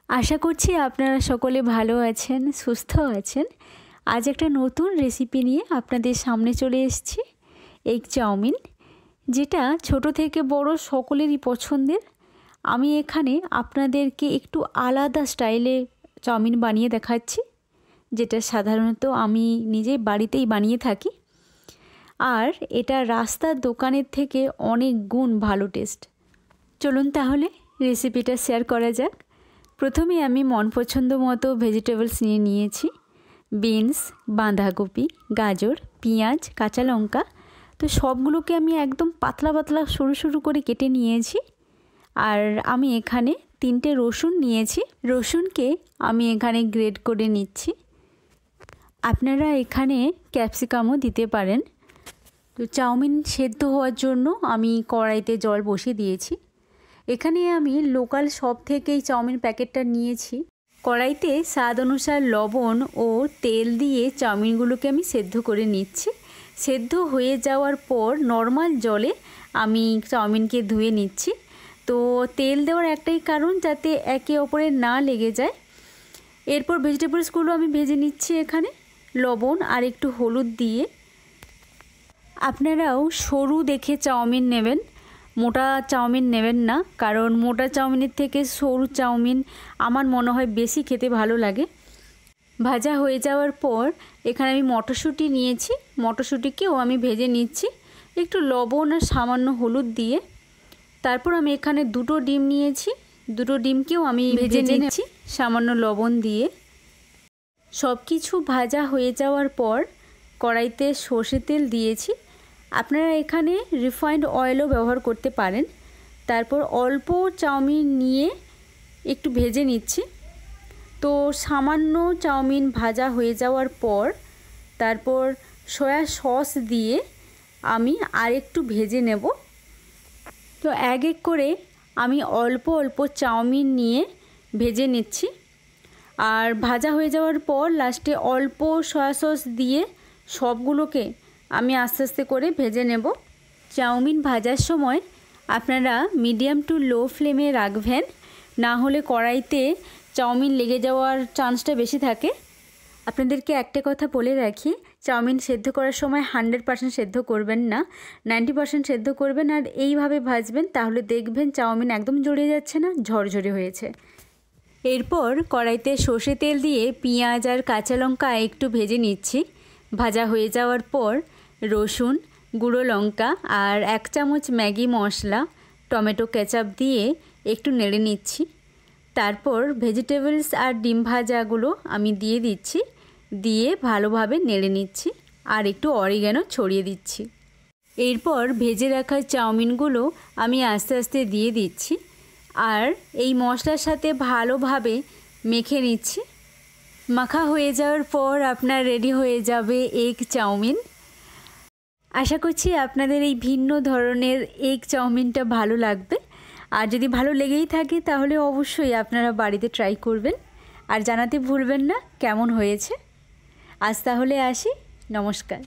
आशा करছি আপনারা সকলে ভালো আছেন, সুস্থ আছেন। আজ একটা নতুন রেসিপি নিয়ে আপনাদের সামনে চলে এসেছি। এগ চাউমিন, যেটা ছোট থেকে বড় সকলেরই পছন্দের। আমি এখানে আপনাদেরকে একটু আলাদা স্টাইলে চাউমিন বানিয়ে দেখাচ্ছি, যেটা সাধারণত আমি নিজেই বাড়িতেই বানিয়ে থাকি। আর এটা রাস্তার দোকানের থেকে অনেক গুণ ভালো টেস্ট। চলুন তাহলে রেসিপিটা শেয়ার করা যাক। প্রথমে আমি মন পছন্দ মতো ভেজিটেবলস নিয়ে নিয়েছি। বিনস, বাঁধাকপি, গাজর, পেঁয়াজ, কাঁচা লঙ্কা। তো সবগুলোকে আমি একদম পাতলা পাতলা সরু সরু করে কেটে নিয়েছি। আর আমি এখানে 3টে রসুন নিয়েছি। রসুনকে আমি এখানে গ্রেট করে নিচ্ছি। আপনারা এখানে ক্যাপসিকামও দিতে পারেন। তো চাউমিন সেদ্ধ হওয়ার জন্য আমি কড়াইতে জল বসিয়ে দিয়েছি। এখানে আমি লোকাল শপ থেকেই চাউমিন প্যাকেটটা নিয়েছি। কড়াইতে স্বাদ অনুসার লবণ ও তেল দিয়ে চাউমিনগুলোকে আমি সেদ্ধ করে নিচ্ছি। সেদ্ধ হয়ে যাওয়ার পর নর্মাল জলে আমি চাউমিনকে ধুয়ে নিচ্ছি। তো তেল দেওয়ার একটাই কারণ, যাতে একে অপরে না লেগে যায়। এরপর ভেজিটেবলসগুলো আমি ভেজে নিচ্ছি এখানে লবণ আর একটু হলুদ দিয়ে। আপনারাও সরু দেখে চাউমিন নেবেন, মোটা চাউমিন নেবেন না, কারণ মোটা চাউমিনের থেকে সরু চাউমিন আমার মনে হয় বেশি খেতে ভালো লাগে। ভাজা হয়ে যাওয়ার পর এখানে আমি মটরশুঁটি নিয়েছি। মটরশুঁটিকেও আমি ভেজে নিচ্ছি একটু লবণ আর সামান্য হলুদ দিয়ে। তারপর আমি এখানে 2টো ডিম নিয়েছি। 2টো ডিমকেও আমি ভেজে নিচ্ছি সামান্য লবণ দিয়ে। সব কিছু ভাজা হয়ে যাওয়ার পর কড়াইতে সর্ষের তেল দিয়েছি। আপনারা এখানে রিফাইন্ড অয়েলও ব্যবহার করতে পারেন। তারপর অল্প চাউমিন নিয়ে একটু ভেজে নিচ্ছি। তো সামান্য চাউমিন ভাজা হয়ে যাওয়ার পর তারপর সয়া সস দিয়ে আমি আরেকটু ভেজে নেব। তো এক এক করে আমি অল্প অল্প চাউমিন নিয়ে ভেজে নিচ্ছি। আর ভাজা হয়ে যাওয়ার পর লাস্টে অল্প সয়া সস দিয়ে সবগুলোকে আমি আস্তে আস্তে করে ভেজে নেব। চাউমিন ভাজার সময় আপনারা মিডিয়াম টু লো ফ্লেমে রাখবেন, না হলে কড়াইতে চাউমিন লেগে যাওয়ার চান্সটা বেশি থাকে। আপনাদেরকে একটা কথা বলে রাখি, চাউমিন সেদ্ধ করার সময় 100% সেদ্ধ করবেন না, 90% সেদ্ধ করবেন। আর এইভাবে ভাজবেন, তাহলে দেখবেন চাউমিন একদম জড়িয়ে যাচ্ছে না, ঝরঝরে হয়েছে। এরপর কড়াইতে সর্ষে তেল দিয়ে পেঁয়াজ আর কাঁচা লঙ্কা একটু ভেজে নিচ্ছি। ভাজা হয়ে যাওয়ার পর রসুন, গুঁড়ো লঙ্কা আর 1 চামচ ম্যাগি মশলা, টমেটো কেচাপ দিয়ে একটু নেড়ে নিচ্ছি। তারপর ভেজিটেবলস আর ডিম ভাজাগুলো আমি দিয়ে দিচ্ছি, দিয়ে ভালোভাবে নেড়ে নিচ্ছি আর একটু অরিগ্যানো ছড়িয়ে দিচ্ছি। এরপর ভেজে রাখা চাউমিনগুলো আমি আস্তে আস্তে দিয়ে দিচ্ছি আর এই মশলার সাথে ভালোভাবে মেখে নিচ্ছি। মাখা হয়ে যাওয়ার পর আপনার রেডি হয়ে যাবে এগ চাউমিন। আশা করছি আপনাদের এই ভিন্ন ধরনের এগ চাউমিনটা ভালো লাগবে। আর যদি ভালো লেগেই থাকে তাহলে অবশ্যই আপনারা বাড়িতে ট্রাই করবেন আর জানাতে ভুলবেন না কেমন হয়েছে। আজ তাহলে আসি, নমস্কার।